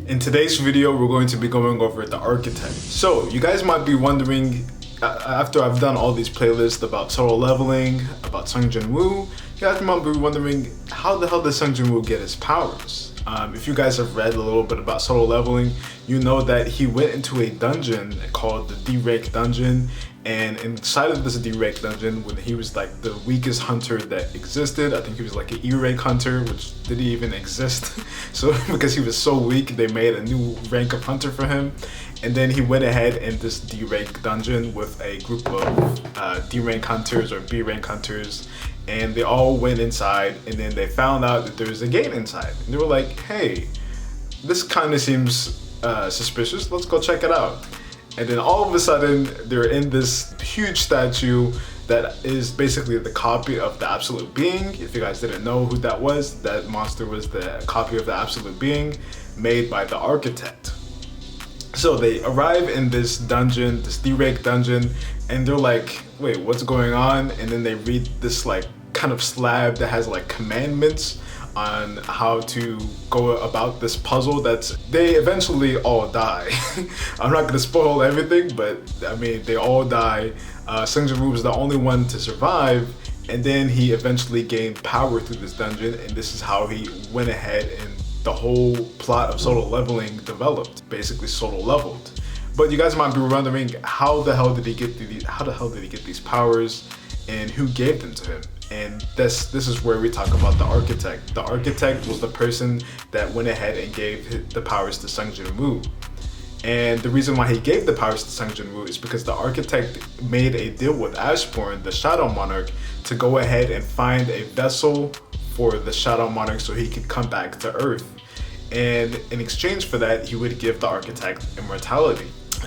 In today's video, we're going to be going over the architect. So you guys might be wondering, after I've done all these playlists about solo leveling, about Sung Jin-woo, you guys might be wondering, how the hell does Sung Jin-woo get his powers? If you guys have read a little bit about solo leveling, you know that he went into a dungeon called the D-rank dungeon, and inside of this D-rank dungeon, when he was like the weakest hunter that existed, I think he was like an E-rank hunter, which didn't even exist. So because he was so weak, they made a new rank of hunter for him. And then he went ahead in this D-rank dungeon with a group of D-rank hunters or B-rank hunters, and they all went inside, and then they found out that there was a gate inside. And they were like, hey, this kind of seems suspicious, let's go check it out. And then all of a sudden, they're in this huge statue that is basically the copy of the Absolute Being. If you guys didn't know who that was, that monster was the copy of the Absolute Being made by the architect. So they arrive in this dungeon, this D-rank dungeon, and they're like, wait, what's going on? And then they read this like kind of slab that has like commandments on how to go about this puzzle. They eventually all die. I'm not gonna spoil everything, but I mean, they all die. Sung Jin-woo was the only one to survive, and then he eventually gained power through this dungeon, and this is how he went ahead and the whole plot of solo leveling developed, basically solo leveled. But you guys might be wondering, how the hell did he get these powers, and who gave them to him? And this is where we talk about the architect. The architect was the person that went ahead and gave the powers to Sung Jin-woo. And the reason why he gave the powers to Sung Jin-woo is because the architect made a deal with Ashbourne, the Shadow Monarch, to go ahead and find a vessel for the Shadow Monarch so he could come back to Earth. And in exchange for that, he would give the architect immortality.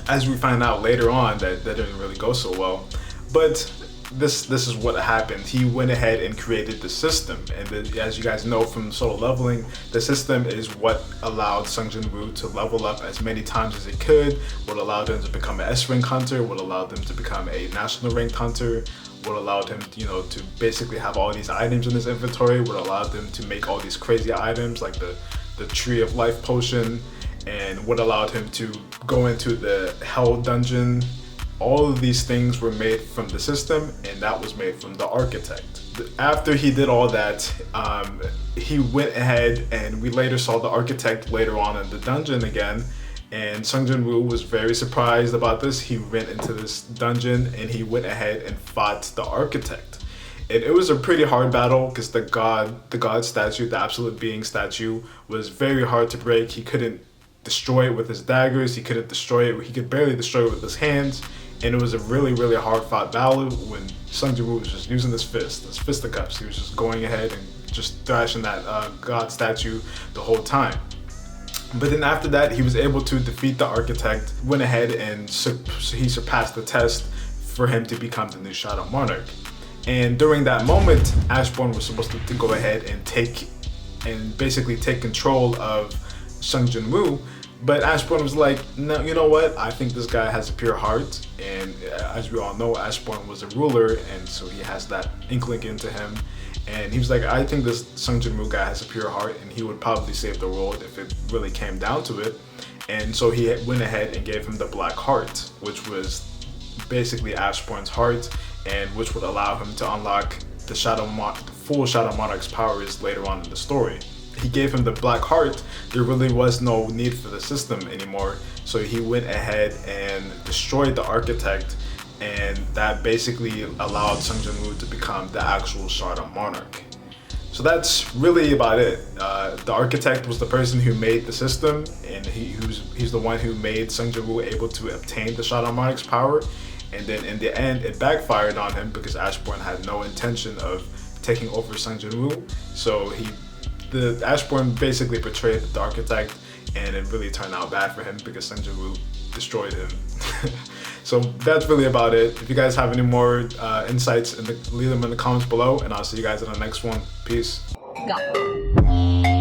As we find out later on, that didn't really go so well. But this is what happened. He went ahead and created the system, and as you guys know from solo leveling, the system is what allowed Sung Jin-woo to level up as many times as he could, what allowed him to become an S-rank hunter, what allowed him to become a national ranked hunter, what allowed him, to basically have all these items in his inventory, what allowed him to make all these crazy items like the Tree of Life potion, and what allowed him to go into the Hell dungeon. All of these things were made from the system, and that was made from the architect. After he did all that, he went ahead, and we later saw the architect later on in the dungeon again, and Sung Jin-woo was very surprised about this. He went into this dungeon and he went ahead and fought the architect. And it was a pretty hard battle because the god statue, the Absolute Being statue, was very hard to break. He couldn't destroy it with his daggers, he couldn't destroy it, he could barely destroy it with his hands. And it was a really, really hard fought battle when Sung Jin-woo was just using his fisticuffs. He was just going ahead and just thrashing that god statue the whole time. But then after that, he was able to defeat the architect, went ahead and he surpassed the test for him to become the new Shadow Monarch. And during that moment, Ashbourne was supposed to go ahead and basically take control of Sung Jin-woo. But Ashbourne was like, no, you know what? I think this guy has a pure heart. And as we all know, Ashbourne was a ruler, and so he has that inkling into him. And he was like, I think this Sung Jin-woo guy has a pure heart, and he would probably save the world if it really came down to it. And so he went ahead and gave him the Black Heart, which was basically Ashbourne's heart, and which would allow him to unlock the full Shadow Monarch's powers later on in the story. He gave him the Black Heart. There really was no need for the system anymore, so he went ahead and destroyed the architect, and that basically allowed Sung Jin-woo to become the actual Shadow Monarch. So that's really about it. The architect was the person who made the system, and he's the one who made Sung Jin-woo able to obtain the Shadow Monarch's power. And then in the end, it backfired on him because Ashbourne had no intention of taking over Sung Jin-woo. So Ashbourne basically betrayed the architect, and it really turned out bad for him because Sung Jin-woo destroyed him. So that's really about it. If you guys have any more insights, leave them in the comments below, and I'll see you guys in the next one. Peace. Go.